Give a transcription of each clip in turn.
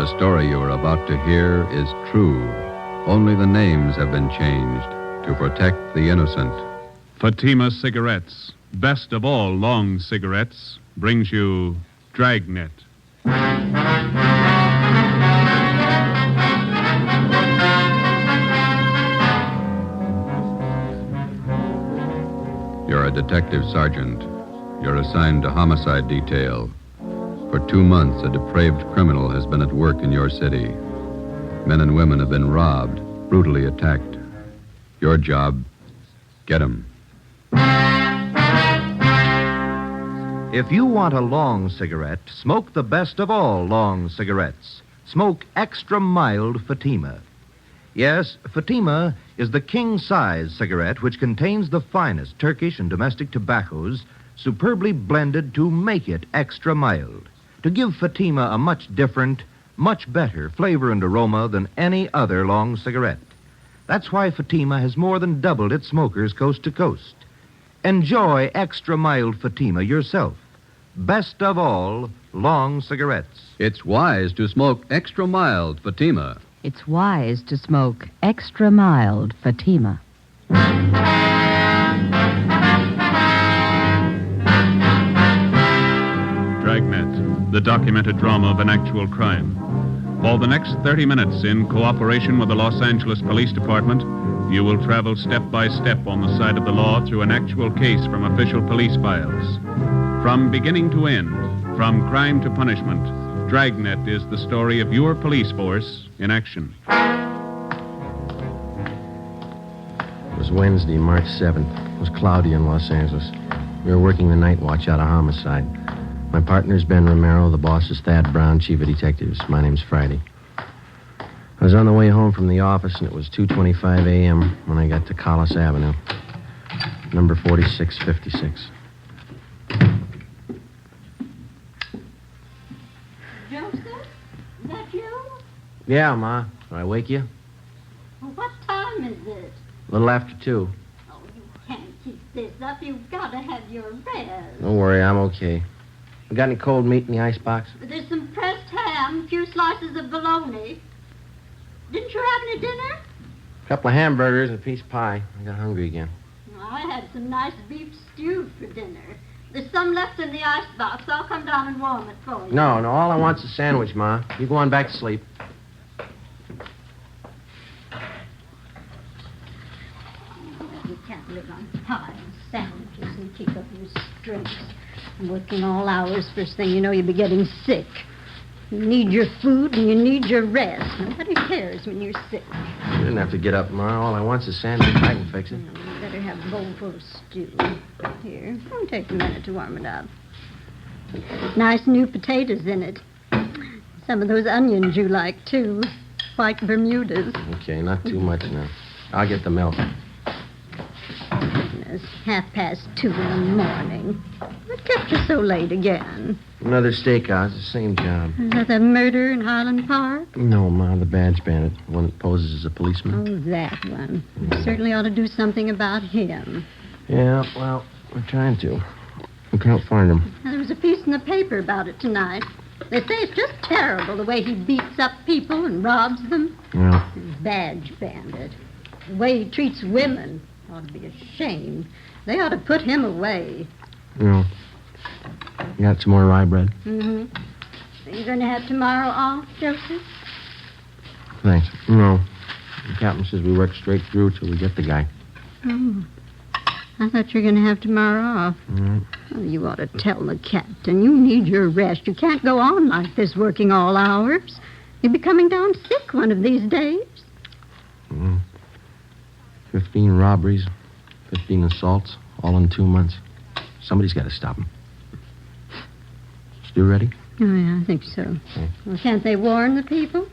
The story you are about to hear is true. Only the names have been changed to protect the innocent. Fatima Cigarettes, best of all long cigarettes, brings you Dragnet. You're a detective sergeant. You're assigned to homicide detail. For 2 months, a depraved criminal has been at work in your city. Men and women have been robbed, brutally attacked. Your job, get him. If you want a long cigarette, smoke the best of all long cigarettes. Smoke extra mild Fatima. Yes, Fatima is the king-size cigarette which contains the finest Turkish and domestic tobaccos superbly blended to make it extra mild, to give Fatima a much different, much better flavor and aroma than any other long cigarette. That's why Fatima has more than doubled its smokers coast to coast. Enjoy extra mild Fatima yourself. Best of all long cigarettes. It's wise to smoke extra mild Fatima. It's wise to smoke extra mild Fatima. Dragnet, the documented drama of an actual crime. For the next 30 minutes, in cooperation with the Los Angeles Police Department, you will travel step by step on the side of the law through an actual case from official police files. From beginning to end, from crime to punishment, Dragnet is the story of your police force in action. It was Wednesday, March 7th. It was cloudy in Los Angeles. We were working the night watch out of homicide. My partner's Ben Romero. The boss is Thad Brown, chief of detectives. My name's Friday. I was on the way home from the office, and it was 2:25 a.m. when I got to Collis Avenue, number 4656. Joseph, is that you? Yeah, Ma. Did I wake you? Well, what time is it? A little after 2. Oh, you can't keep this up. You've got to have your rest. Don't worry, I'm okay. You got any cold meat in the icebox? There's some pressed ham, a few slices of bologna. Didn't you have any dinner? A couple of hamburgers and a piece of pie. I got hungry again. I had some nice beef stew for dinner. There's some left in the icebox. I'll come down and warm it for you. No, all I want's a sandwich, Ma. You go on back to sleep. You can't live on pie and sandwiches and keep up your strength. Working all hours, first thing you know, you'll be getting sick. You need your food and you need your rest. Nobody cares when you're sick. You didn't have to get up, Ma. All I want's a sandwich. I can fix it. You better have a bowl full of stew. Here, it'll take a minute to warm it up. Nice new potatoes in it. Some of those onions you like, too. White Bermudas. Okay, not too much now. I'll get the milk. It's 2:30 in the morning. What kept you so late again? Another steakhouse, the same job. Is that the murder in Highland Park? No, Ma, the badge bandit. The one that poses as a policeman. Oh, that one. You certainly ought to do something about him. Yeah, well, we're trying to. We can't find him. Now, there was a piece in the paper about it tonight. They say it's just terrible the way he beats up people and robs them. Yeah. Badge bandit. The way he treats women. Ought to be ashamed. They ought to put him away. Yeah. You got some more rye bread? Mm-hmm. Are you going to have tomorrow off, Joseph? Thanks. No. The captain says we work straight through till we get the guy. Oh. I thought you were going to have tomorrow off. Mm-hmm. Oh, you ought to tell the captain. You need your rest. You can't go on like this working all hours. You'll be coming down sick one of these days. Mm-hmm. 15 robberies, 15 assaults, all in 2 months. Somebody's got to stop him. Stew ready? Oh, yeah, I think so. Okay. Well, can't they warn the people?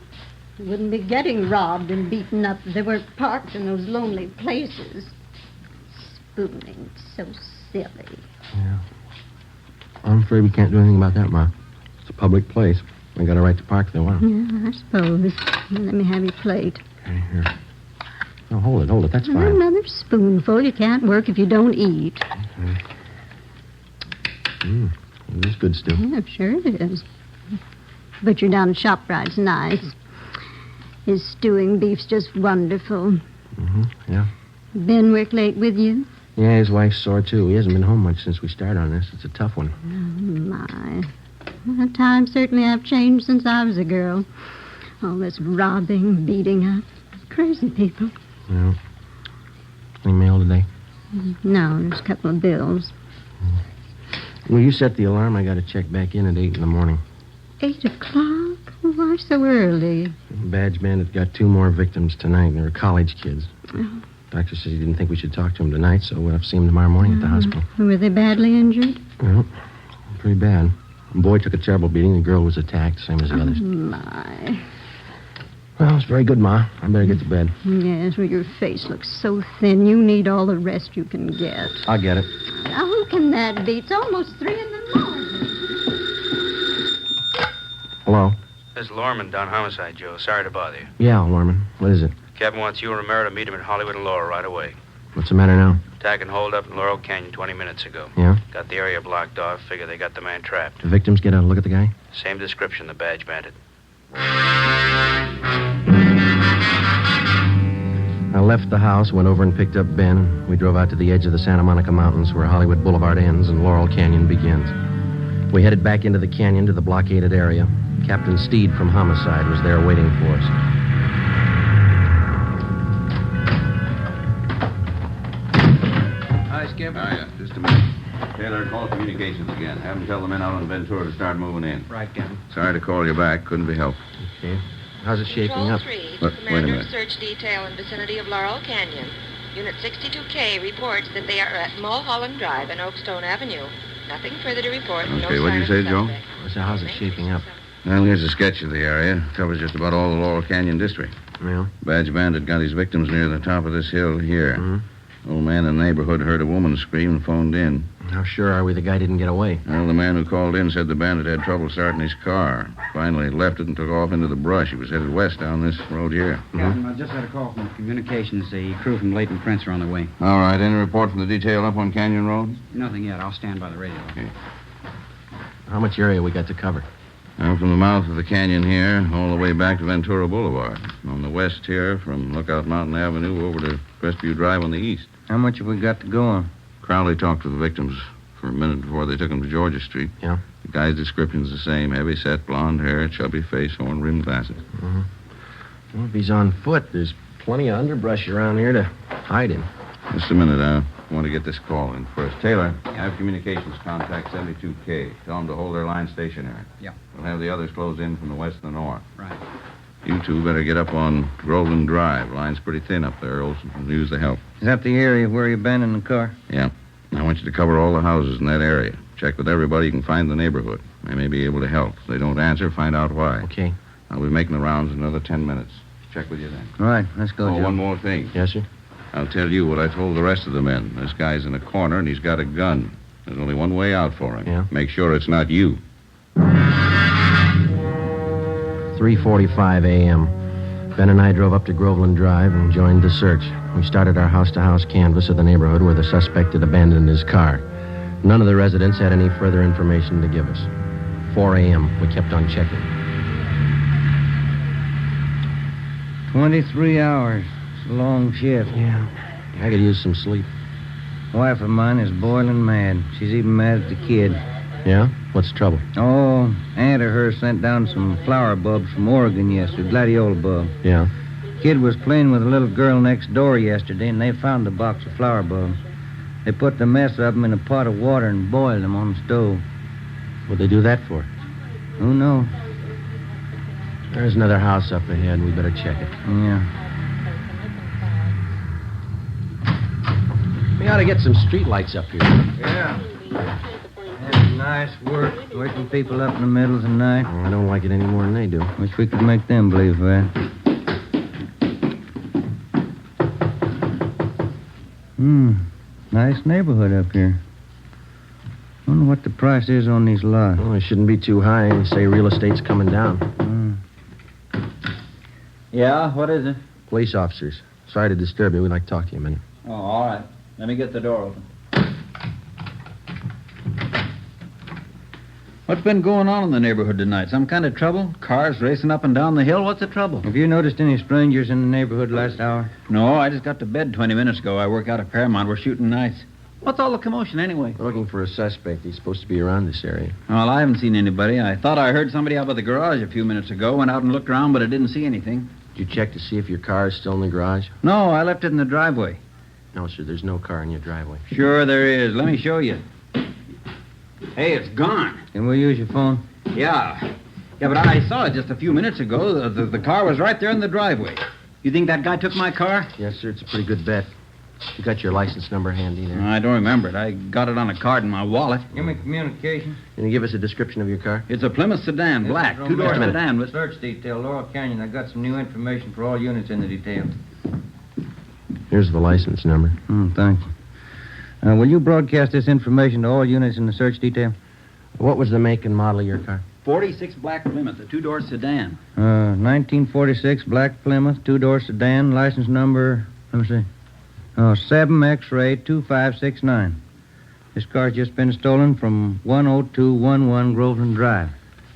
They wouldn't be getting robbed and beaten up if they weren't parked in those lonely places. Spooning, so silly. Yeah. I'm afraid we can't do anything about that, Ma. It's a public place. They got a right to park if they want. Yeah, I suppose. Let me have your plate. Okay, here. No, hold it. That's fine. Another spoonful. You can't work if you don't eat. Okay. It is good stew. Yeah, sure it is. butcher down at ShopRite's nice. His stewing beef's just wonderful. Mm-hmm, yeah. Ben work late with you? Yeah, his wife's sore, too. He hasn't been home much since we started on this. It's a tough one. Oh, my. Well, times certainly have changed since I was a girl. All this robbing, beating up. Crazy people. Yeah. Any mail today? No, there's a couple of bills. Will you set the alarm? I got to check back in at 8 in the morning. 8 o'clock? Why so early? Badge Bandit got 2 more victims tonight. They were college kids. Oh. Doctor says he didn't think we should talk to him tonight, so we'll have to see him tomorrow morning at the hospital. Were they badly injured? Well, pretty bad. The boy took a terrible beating. The girl was attacked, same as the others. Oh, my. Well, it's very good, Ma. I better get to bed. Yes, well, your face looks so thin. You need all the rest you can get. I'll get it. Now, who can that be? It's almost 3 in the morning. Hello? This is Lorman down homicide, Joe. Sorry to bother you. Yeah, Lorman. What is it? Captain wants you and Romero to meet him at Hollywood and Laurel right away. What's the matter now? Attack and hold up in Laurel Canyon 20 minutes ago. Yeah? Got the area blocked off. Figure they got the man trapped. The victims get a look at the guy? Same description, the badge bandit. I left the house, went over and picked up Ben, and we drove out to the edge of the Santa Monica Mountains where Hollywood Boulevard ends and Laurel Canyon begins. We headed back into the canyon to the blockaded area. Captain Steed from Homicide was there waiting for us. Hi, Skip. Yeah. Just a minute. Taylor, call communications again. Have them tell the men out on Ventura to start moving in. Right, Captain. Sorry to call you back. Couldn't be helped. Okay. How's it shaping Control up? 3, Wait a Commander minute. of Search Detail in vicinity of Laurel Canyon. Unit 62K reports that they are at Mulholland Drive and Oakstone Avenue. Nothing further to report. No Okay, what'd you sign say, of Joe? suspect. So how's it shaping up? Well, here's a sketch of the area. Covers just about all the Laurel Canyon district. Yeah? Badge Bandit got his victims near the top of this hill here. Mm-hmm. Old man in the neighborhood heard a woman scream and phoned in. How sure are we the guy didn't get away? Well, the man who called in said the bandit had trouble starting his car. Finally left it and took off into the brush. He was headed west down this road here. Captain, I just had a call from communications. The crew from Leighton Prince are on their way. All right. Any report from the detail up on Canyon Road? Nothing yet. I'll stand by the radio. Okay. How much area we got to cover? Now, from the mouth of the canyon here, all the way back to Ventura Boulevard. On the west here, from Lookout Mountain Avenue over to Crestview Drive on the east. How much have we got to go on? Crowley talked to the victims for a minute before they took them to Georgia Street. Yeah? The guy's description's the same. Heavy set, blonde hair, chubby face, horn-rimmed glasses. Mm-hmm. Well, if he's on foot, there's plenty of underbrush around here to hide in. Just a minute, I want to get this call in first. Taylor, have communications contact 72K. Tell them to hold their line stationary. Yeah. We'll have the others close in from the west and the north. Right. You two better get up on Groveland Drive. Line's pretty thin up there. Olson can use the help. Is that the area where you abandoned the car? Yeah. I want you to cover all the houses in that area. Check with everybody you can find in the neighborhood. They may be able to help. If they don't answer, find out why. Okay. I'll be making the rounds in another 10 minutes. Check with you then. All right, let's go, Oh, Joe. one more thing. Yes, sir? I'll tell you what I told the rest of the men. This guy's in a corner, and he's got a gun. There's only one way out for him. Yeah? Make sure it's not you. 3:45 a.m. Ben and I drove up to Groveland Drive and joined the search. We started our house-to-house canvass of the neighborhood where the suspect had abandoned his car. None of the residents had any further information to give us. 4 a.m. We kept on checking. 23 hours. It's a long shift. Yeah. I could use some sleep. Wife of mine is boiling mad. She's even mad at the kid. Yeah? What's the trouble? Oh, aunt of hers sent down some flower bulbs from Oregon yesterday, gladiola bulb. Yeah? Kid was playing with a little girl next door yesterday, and they found a box of flower bulbs. They put the mess of them in a pot of water and boiled them on the stove. What'd they do that for? Who knows? There's another house up ahead. We better check it. Yeah. We ought to get some street lights up here. Yeah. That's nice work, waking people up in the middle of the night. Oh, I don't like it any more than they do. Wish we could make them believe that. Nice neighborhood up here. Wonder what the price is on these lots. Well, it shouldn't be too high. They say real estate's coming down. Yeah, what is it? Police officers. Sorry to disturb you. We'd like to talk to you a minute. Oh, all right. Let me get the door open. What's been going on in the neighborhood tonight? Some kind of trouble? Cars racing up and down the hill? What's the trouble? Have you noticed any strangers in the neighborhood last hour? No, I just got to bed 20 minutes ago. I work out at Paramount. We're shooting nights. What's all the commotion anyway? We're looking for a suspect. He's supposed to be around this area. Well, I haven't seen anybody. I thought I heard somebody out by the garage a few minutes ago. Went out and looked around, but I didn't see anything. Did you check to see if your car is still in the garage? No, I left it in the driveway. No, sir, there's no car in your driveway. Sure there is. Let me show you. Hey, it's gone. Can we use your phone? Yeah. Yeah, but I saw it just a few minutes ago. The car was right there in the driveway. You think that guy took my car? Yes, sir, it's a pretty good bet. You got your license number handy there? I don't remember it. I got it on a card in my wallet. Give me communication. Can you give us a description of your car? It's a Plymouth sedan, black, two-door sedan with... Search detail, Laurel Canyon. I got some new information for all units in the detail. Here's the license number. Thanks. Will you broadcast this information to all units in the search detail? What was the make and model of your car? 46 black Plymouth, a two-door sedan. 1946 black Plymouth, two-door sedan, license number, let me see. 7 X-ray 2569. This car's just been stolen from 10211 Groveland Drive.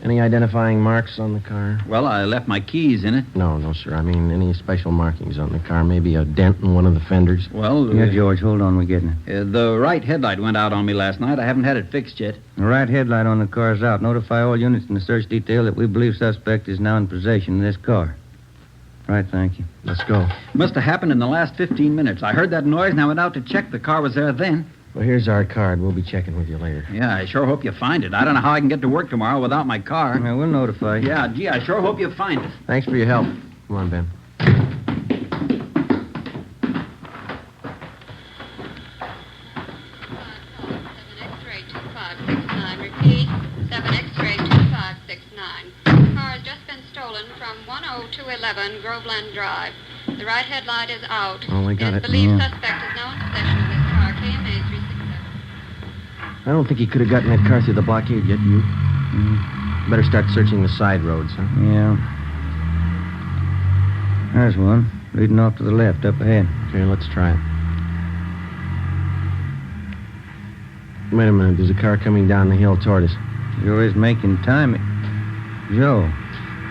Any identifying marks on the car? Well, I left my keys in it. No, sir. I mean, any special markings on the car? Maybe a dent in one of the fenders? Well... Yeah, George, hold on. We're getting it. The right headlight went out on me last night. I haven't had it fixed yet. The right headlight on the car's out. Notify all units in the search detail that we believe suspect is now in possession of this car. Right, thank you. Let's go. Must have happened in the last 15 minutes. I heard that noise and I went out to check. The car was there then. Well, here's our card. We'll be checking with you later. Yeah, I sure hope you find it. I don't know how I can get to work tomorrow without my car. Yeah, we'll notify you. Yeah, gee, I sure hope you find it. Thanks for your help. Come on, Ben. 7 Repeat, 7 X-ray 2569. Car has just been stolen from 10211 Groveland Drive. The right headlight is out. Oh, we got it. Believed suspect is now in possession of this car. KMA 367. I don't think he could have gotten that car through the blockade yet, you. Better start searching the side roads, huh? Yeah. There's one, leading off to the left, up ahead. Okay, let's try it. Wait a minute, there's a car coming down the hill toward us. Joe is making time. Joe,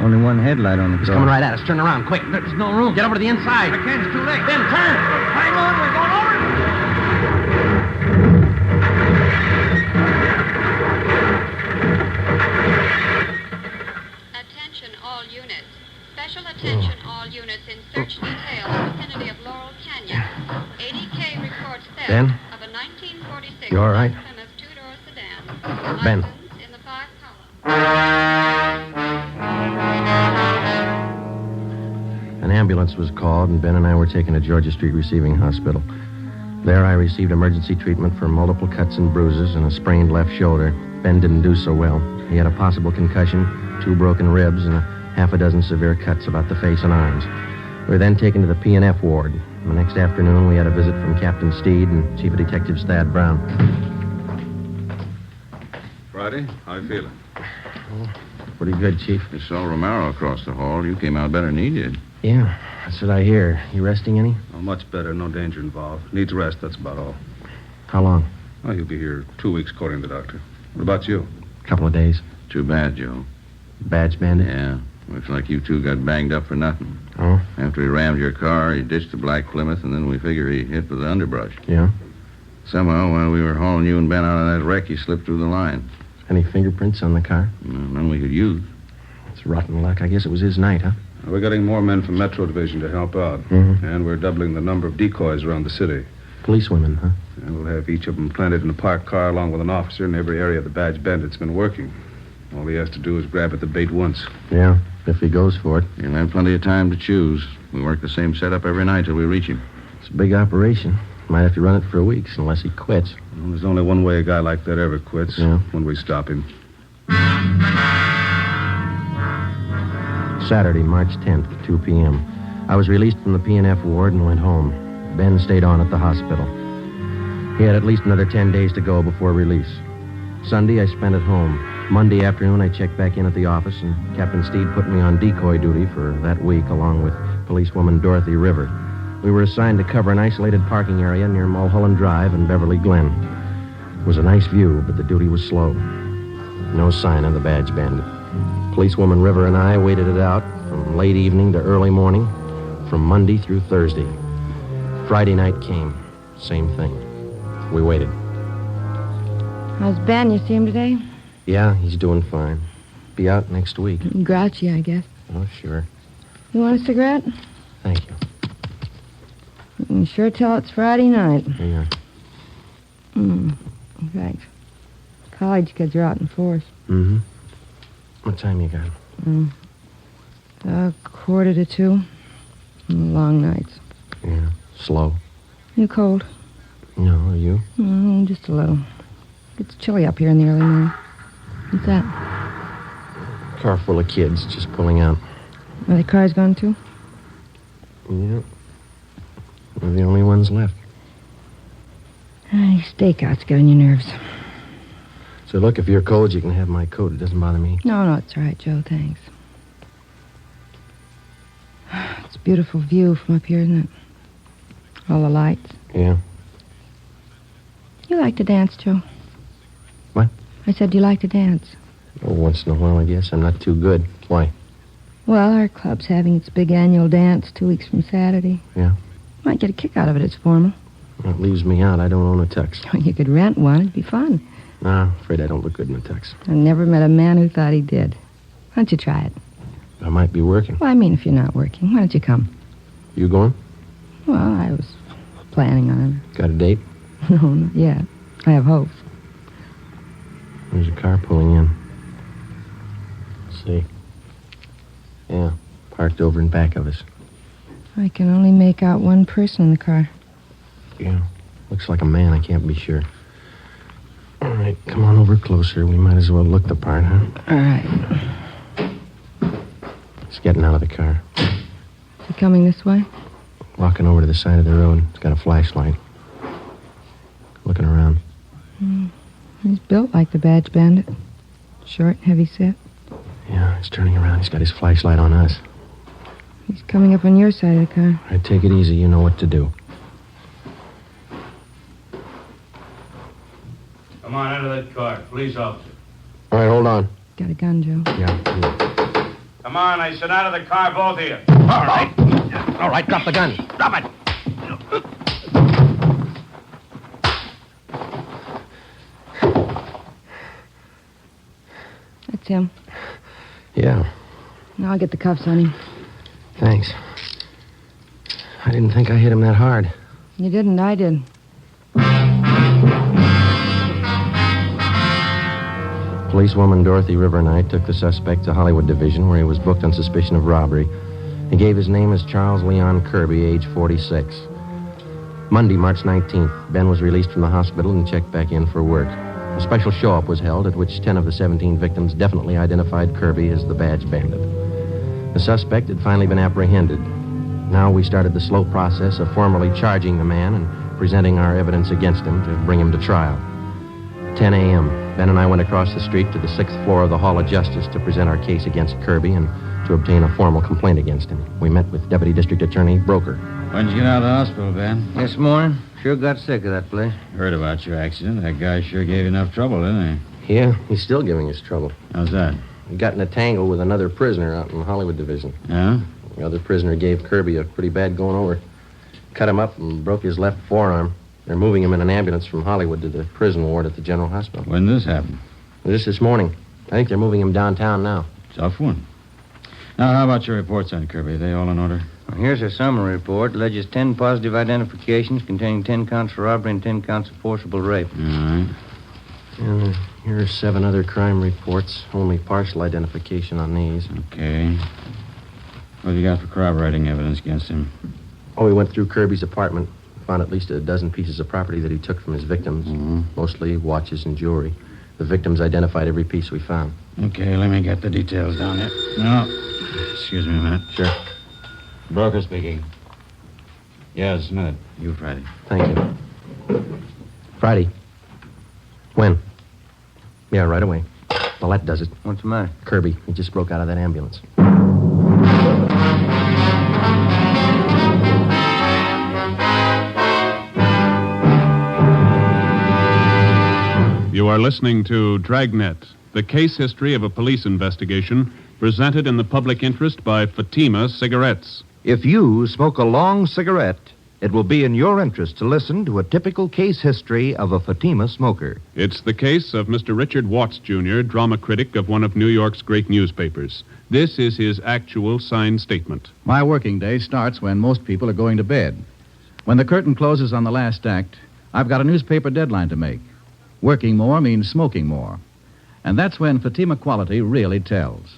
only one headlight on the car. He's coming right at us. Turn around, quick. There's no room. Get over to the inside. I can't, it's too late. Ben, turn. Hang on, we're going over. Attention all units. Special attention all units in search detail in the vicinity of Laurel Canyon. ADK reports theft Ben? of a 1946 You all right? Plymouth two-door sedan. Ben. License in the 5 column. An ambulance was called, and Ben and I were taken to Georgia Street Receiving Hospital. There I received emergency treatment for multiple cuts and bruises and a sprained left shoulder. Ben didn't do so well. He had a possible concussion, 2 broken ribs, and a half a dozen severe cuts about the face and arms. We were then taken to the P&F ward. The next afternoon, we had a visit from Captain Steed and Chief of Detectives Thad Brown. Friday, how you feeling? Oh, pretty good, Chief. You saw Romero across the hall. You came out better than he did. Yeah, that's what I hear. You resting any? Oh, much better. No danger involved. Needs rest, that's about all. How long? Oh, he'll be here 2 weeks, according to the doctor. What about you? A couple of days. Too bad, Joe. Badge bandit? Yeah. Looks like you two got banged up for nothing. Oh? After he rammed your car, he ditched the black Plymouth, and then we figure he hit with the underbrush. Yeah? Somehow, while we were hauling you and Ben out of that wreck, he slipped through the line. Any fingerprints on the car? None we could use. It's rotten luck. I guess it was his night, huh? We're getting more men from Metro Division to help out. Mm-hmm. And we're doubling the number of decoys around the city. Policewomen, huh? And we'll have each of them planted in a parked car along with an officer in every area the badge bandit's been working. All he has to do is grab at the bait once. Yeah, if he goes for it. He'll have plenty of time to choose. We work the same setup every night till we reach him. It's a big operation. Might have to run it for weeks unless he quits. Well, there's only one way a guy like that ever quits. Yeah. When we stop him. Saturday, March 10th, 2 p.m. I was released from the P&F ward and went home. Ben stayed on at the hospital. He had at least another 10 days to go before release. Sunday, I spent at home. Monday afternoon, I checked back in at the office, and Captain Steed put me on decoy duty for that week, along with policewoman Dorothy River. We were assigned to cover an isolated parking area near Mulholland Drive and Beverly Glen. It was a nice view, but the duty was slow. No sign of the badge bandit. Policewoman River and I waited it out from late evening to early morning, from Monday through Thursday. Friday night came. Same thing. We waited. How's Ben? You see him today? Yeah, he's doing fine. Be out next week. Grouchy, I guess. Oh, sure. You want a cigarette? Thank you. You can sure tell it's Friday night. Yeah. Thanks. College kids are out in force. Mm-hmm. What time you got? 1:45. Long nights. Yeah. Slow. You cold? No, are you? Just a little. It's chilly up here in the early morning. What's that? Car full of kids just pulling out. Are the cars gone too? Yeah. We're the only ones left. These stakeouts get on your nerves. So look, if you're cold, you can have my coat. It doesn't bother me. No, it's all right, Joe. Thanks. It's a beautiful view from up here, isn't it? All the lights. Yeah. You like to dance, Joe? What? I said you like to dance. Oh, once in a while, I guess. I'm not too good. Why? Well, our club's having its big annual dance 2 weeks from Saturday. Yeah? Might get a kick out of it. It's formal. Well, it leaves me out. I don't own a tux. You could rent one. It'd be fun. Nah, afraid I don't look good in a tux. I never met a man who thought he did. Why don't you try it? I might be working. Well, I mean, if you're not working, why don't you come? You going? Well, I was planning on Got a date? it. No, not yet. I have hopes. There's a car pulling in. Let's see. Yeah, parked over in back of us. I can only make out one person in the car. Yeah, looks like a man. I can't be sure. All right, come on over closer. We might as well look the part, huh? All right. He's getting out of the car. Is he coming this way? Walking over to the side of the road. He's got a flashlight. Looking around. He's built like the badge bandit. Short, heavy set. Yeah, he's turning around. He's got his flashlight on us. He's coming up on your side of the car. All right, take it easy. You know what to do. Come on, out of that car. Police officer. All right, hold on. Got a gun, Joe. Yeah. Come on, I said out of the car, both of you. All right. All right, drop the gun. Drop it. That's him. Yeah, Now I'll get the cuffs on him. thanks. I didn't think I hit him that hard. You didn't, I did. Policewoman Dorothy River and I took the suspect to Hollywood Division, where he was booked on suspicion of robbery. He gave his name as Charles Leon Kirby, age 46. Monday, March 19th, Ben was released from the hospital and checked back in for work. A special show-up was held at which 10 of the 17 victims definitely identified Kirby as the badge bandit. The suspect had finally been apprehended. Now we started the slow process of formally charging the man and presenting our evidence against him to bring him to trial. 10 a.m., Ben and I went across the street to the 6th floor of the Hall of Justice to present our case against Kirby and to obtain a formal complaint against him. We met with Deputy District Attorney Broker. When'd you get out of the hospital, Ben? This morning. Sure got sick of that place. Heard about your accident. That guy sure gave you enough trouble, didn't Yeah, he's still giving us trouble. he? How's that? He got in a tangle with another prisoner out in the Hollywood Division. Yeah? The other prisoner gave Kirby a pretty bad going over. Cut him up and broke his left forearm. They're moving him in an ambulance from Hollywood to the prison ward at the General Hospital. When did this happen? Just this morning. I think they're moving him downtown now. Tough one. Now, how about your reports on Kirby? Are they all in order? Well, here's a summary report. Alleges 10 positive identifications containing 10 counts of robbery and 10 counts of forcible rape. All right. And here are 7 other crime reports. Only partial identification on these. Okay. What have you got for corroborating evidence against him? Oh, we went through Kirby's apartment. Found at least a dozen pieces of property that he took from his victims. Mostly watches and jewelry. The victims identified every piece we found. Okay, let me get the details down here. No. Excuse me a minute. Sure. Broker speaking. Yes, a minute. You, Friday. Thank you. Friday. When? Yeah, right away. Well, that does it. What's the matter? Kirby. He just broke out of that ambulance. You are listening to Dragnet, the case history of a police investigation presented in the public interest by Fatima Cigarettes. If you smoke a long cigarette, it will be in your interest to listen to a typical case history of a Fatima smoker. It's the case of Mr. Richard Watts, Jr., drama critic of one of New York's great newspapers. This is his actual signed statement. My working day starts when most people are going to bed. When the curtain closes on the last act, I've got a newspaper deadline to make. Working more means smoking more. And that's when Fatima quality really tells.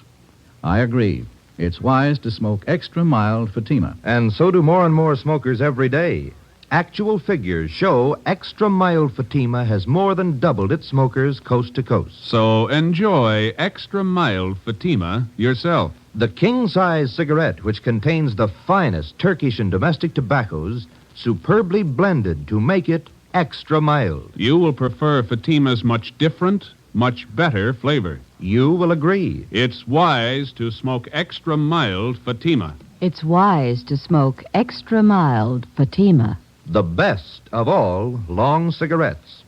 I agree. It's wise to smoke extra mild Fatima. And so do more and more smokers every day. Actual figures show extra mild Fatima has more than doubled its smokers coast to coast. So enjoy extra mild Fatima yourself. The king-size cigarette, which contains the finest Turkish and domestic tobaccos, superbly blended to make it extra mild. You will prefer Fatima's much different, much better flavor. You will agree. It's wise to smoke extra mild Fatima. It's wise to smoke extra mild Fatima. The best of all long cigarettes.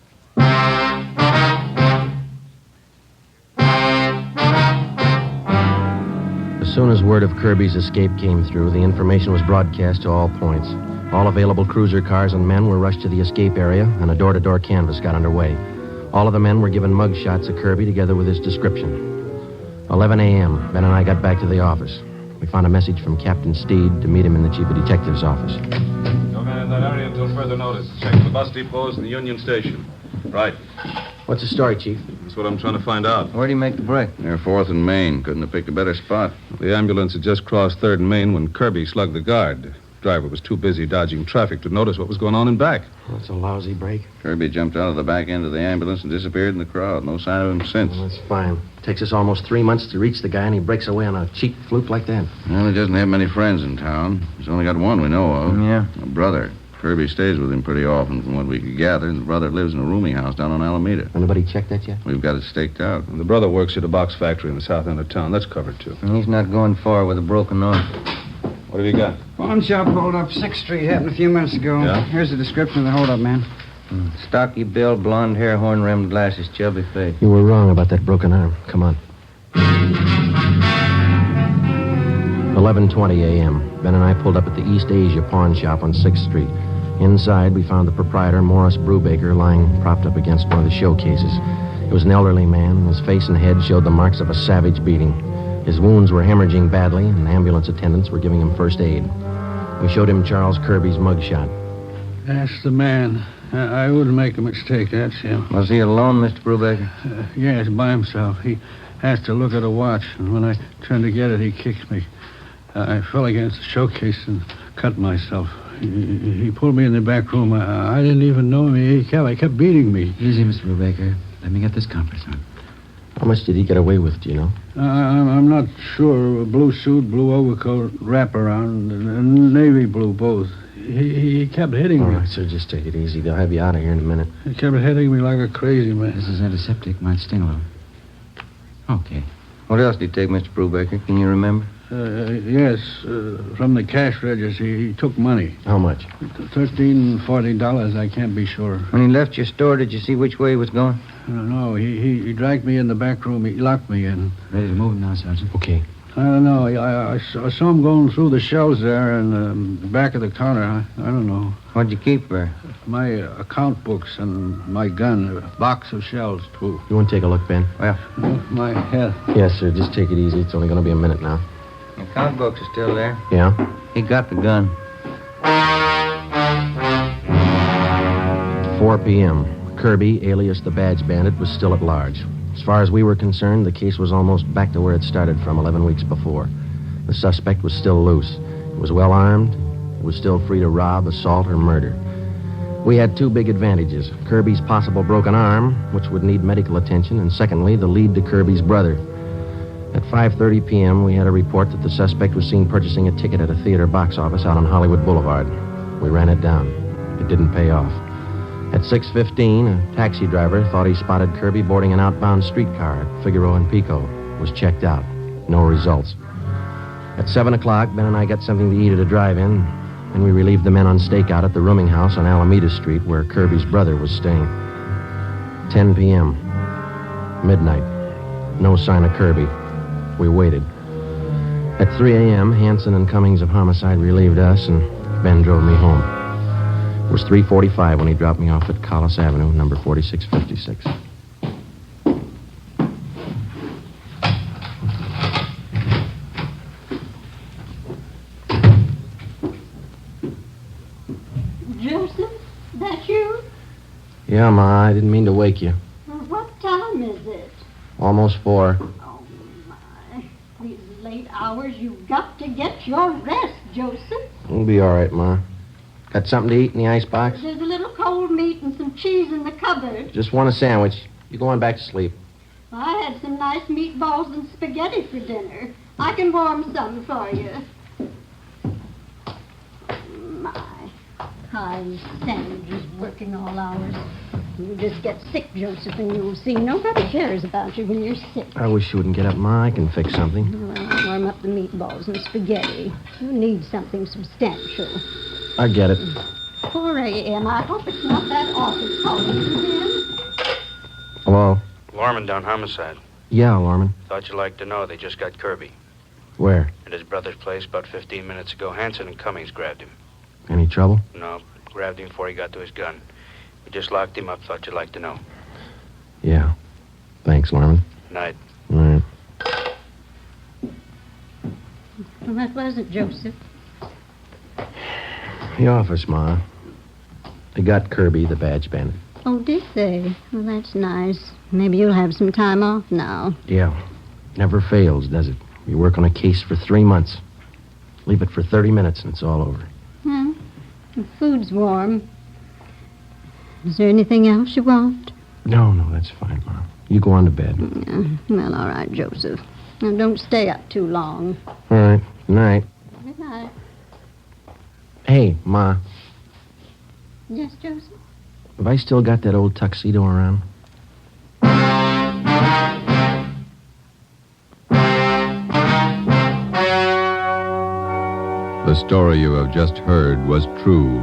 As soon as word of Kirby's escape came through, the information was broadcast to all points. All available cruiser cars and men were rushed to the escape area, and a door-to-door canvass got underway. All of the men were given mug shots of Kirby together with his description. 11 a.m., Ben and I got back to the office. We found a message from Captain Steed to meet him in the chief of detective's office. No man in that area until further notice. Check the bus depots and the Union Station. Right. What's the story, Chief? That's what I'm trying to find out. Where'd he make the break? Near 4th and Main. Couldn't have picked a better spot. The ambulance had just crossed 3rd and Main when Kirby slugged the guard. The driver was too busy dodging traffic to notice what was going on in back. That's a lousy break. Kirby jumped out of the back end of the ambulance and disappeared in the crowd. No sign of him since. Well, that's fine. Takes us almost 3 months to reach the guy, and he breaks away on a cheap fluke like that. Well, he doesn't have many friends in town. He's only got one we know of. Yeah. A brother. Kirby stays with him pretty often, from what we could gather. The brother lives in a rooming house down on Alameda. Anybody checked that yet? We've got it staked out. And the brother works at a box factory in the south end of town. That's covered, too. And he's not going far with a broken arm. What have you got? Pawn shop holdup, 6th Street. Happened a few minutes ago. Yeah? Here's the description of the holdup, man. Stocky build, blonde hair, horn-rimmed glasses, chubby face. You were wrong about that broken arm. Come on. 11:20 a.m. Ben and I pulled up at the East Asia pawn shop on 6th Street. Inside, we found the proprietor, Morris Brubaker, lying propped up against one of the showcases. He was an elderly man, and his face and head showed the marks of a savage beating. His wounds were hemorrhaging badly, and ambulance attendants were giving him first aid. We showed him Charles Kirby's mugshot. That's the man. I wouldn't make a mistake. That's him. Was he alone, Mr. Brubaker? Yes, by himself. He has to look at a watch, and when I turned to get it, he kicked me. I fell against the showcase and cut myself. He pulled me in the back room. I didn't even know him. He kept beating me. Easy, Mr. Brubaker. Let me get this compress on. How much did he get away with, do you know? I'm not sure. A blue suit, blue overcoat, wraparound, and navy blue both. He kept hitting All me. right, sir, just take it easy. They'll have you out of here in a minute. He kept hitting me like a crazy man. This is antiseptic. Might sting a little. Okay. What else did he take, Mr. Brubaker? Can you remember? Yes, from the cash register, he took money. How much? $13, $40, I can't be sure. When he left your store, did you see which way he was going? No, he dragged me in the back room. He locked me in. Ready to move him now, Sergeant? Okay. I don't know. I saw him going through the shelves there in the back of the counter. I don't know. What'd you keep there? My account books and my gun. A box of shells, too. You want to take a look, Ben? Well, my head. Yes, sir. Just take it easy. It's only going to be a minute now. the account books are still there. Yeah? He got the gun. 4 p.m. Kirby, alias the Badge Bandit, was still at large. As far as we were concerned, the case was almost back to where it started from 11 weeks before. The suspect was still loose. He was well armed. He was still free to rob, assault, or murder. We had two big advantages. Kirby's possible broken arm, which would need medical attention, and secondly, the lead to Kirby's brother. At 5:30 p.m., we had a report that the suspect was seen purchasing a ticket at a theater box office out on Hollywood Boulevard. We ran it down. It didn't pay off. At 6:15, a taxi driver thought he spotted Kirby boarding an outbound streetcar at Figaro and Pico. Was checked out. No results. At 7 o'clock, Ben and I got something to eat at a drive-in, and we relieved the men on stakeout at the rooming house on Alameda Street where Kirby's brother was staying. 10 p.m. Midnight. No sign of Kirby. We waited. At 3 a.m., Hanson and Cummings of Homicide relieved us, and Ben drove me home. It was 3:45 when he dropped me off at Collis Avenue, number 4656. Joseph, that you? Yeah, Ma, I didn't mean to wake you. Well, what time is it? Almost 4. Oh, my. These late hours, you've got to get your rest, Joseph. We'll be all right, Ma. Got something to eat in the icebox? There's a little cold meat and some cheese in the cupboard. Just want a sandwich. You go on back to sleep. I had some nice meatballs and spaghetti for dinner. I can warm some for you. My, high sandwiches working all hours. You just get sick, Joseph, and you'll see nobody cares about you when you're sick. I wish you wouldn't get up, Ma. I can fix something. Well, I'll warm up the meatballs and spaghetti. You need something substantial. I get it. 4 a.m. I hope it's not that office calling you in. Hello? Lorman down homicide. Yeah, Lorman. Thought you'd like to know they just got Kirby. Where? At his brother's place about 15 minutes ago. Hanson and Cummings grabbed him. Any trouble? No, grabbed him before he got to his gun. We just locked him up. Thought you'd like to know. Yeah. Thanks, Lorman. Night. All right. Well, that wasn't Joseph. The office, Ma. They got Kirby, the badge bandit. Oh, did they? Well, that's nice. Maybe you'll have some time off now. Yeah. Never fails, does it? You work on a case for 3 months. Leave it for 30 minutes and it's all over. Hmm? The food's warm. Is there anything else you want? No, that's fine, Ma. You go on to bed. Yeah. Well, all right, Joseph. Now, don't stay up too long. All right. Good night. Good night. Hey, Ma. Yes, Joseph? Have I still got that old tuxedo around? The story you have just heard was true.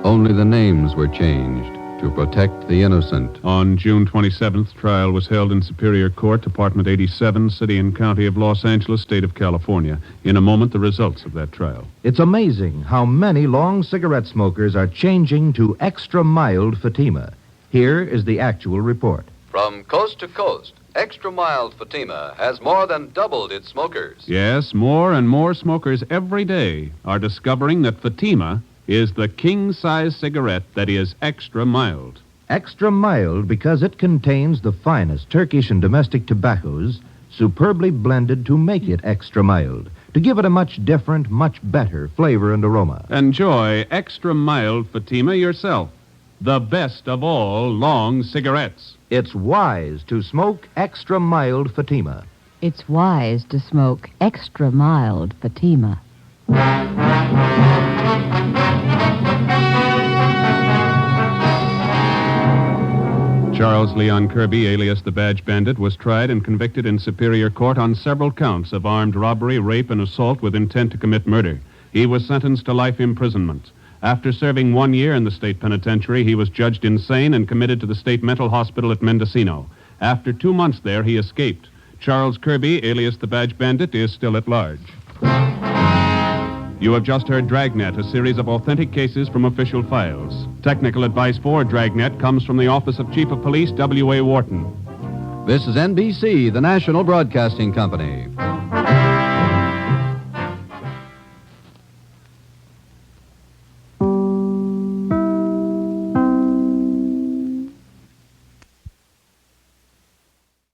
Only the names were changed to protect the innocent. On June 27th, trial was held in Superior Court, Department 87, City and County of Los Angeles, State of California. In a moment, the results of that trial. It's amazing how many long cigarette smokers are changing to extra mild Fatima. Here is the actual report. From coast to coast, Extra Mild Fatima has more than doubled its smokers. Yes, more and more smokers every day are discovering that Fatima is the king-size cigarette that is extra mild. Extra mild because it contains the finest Turkish and domestic tobaccos superbly blended to make it extra mild, to give it a much different, much better flavor and aroma. Enjoy extra mild Fatima yourself. The best of all long cigarettes. It's wise to smoke extra mild Fatima. It's wise to smoke extra mild Fatima. Charles Leon Kirby, alias the Badge Bandit, was tried and convicted in Superior Court on several counts of armed robbery, rape, and assault with intent to commit murder. He was sentenced to life imprisonment. After serving 1 year in the state penitentiary, he was judged insane and committed to the state mental hospital at Mendocino. After 2 months there, he escaped. Charles Kirby, alias the Badge Bandit, is still at large. You have just heard Dragnet, a series of authentic cases from official files. Technical advice for Dragnet comes from the Office of Chief of Police W.A. Wharton. This is NBC, the national broadcasting company.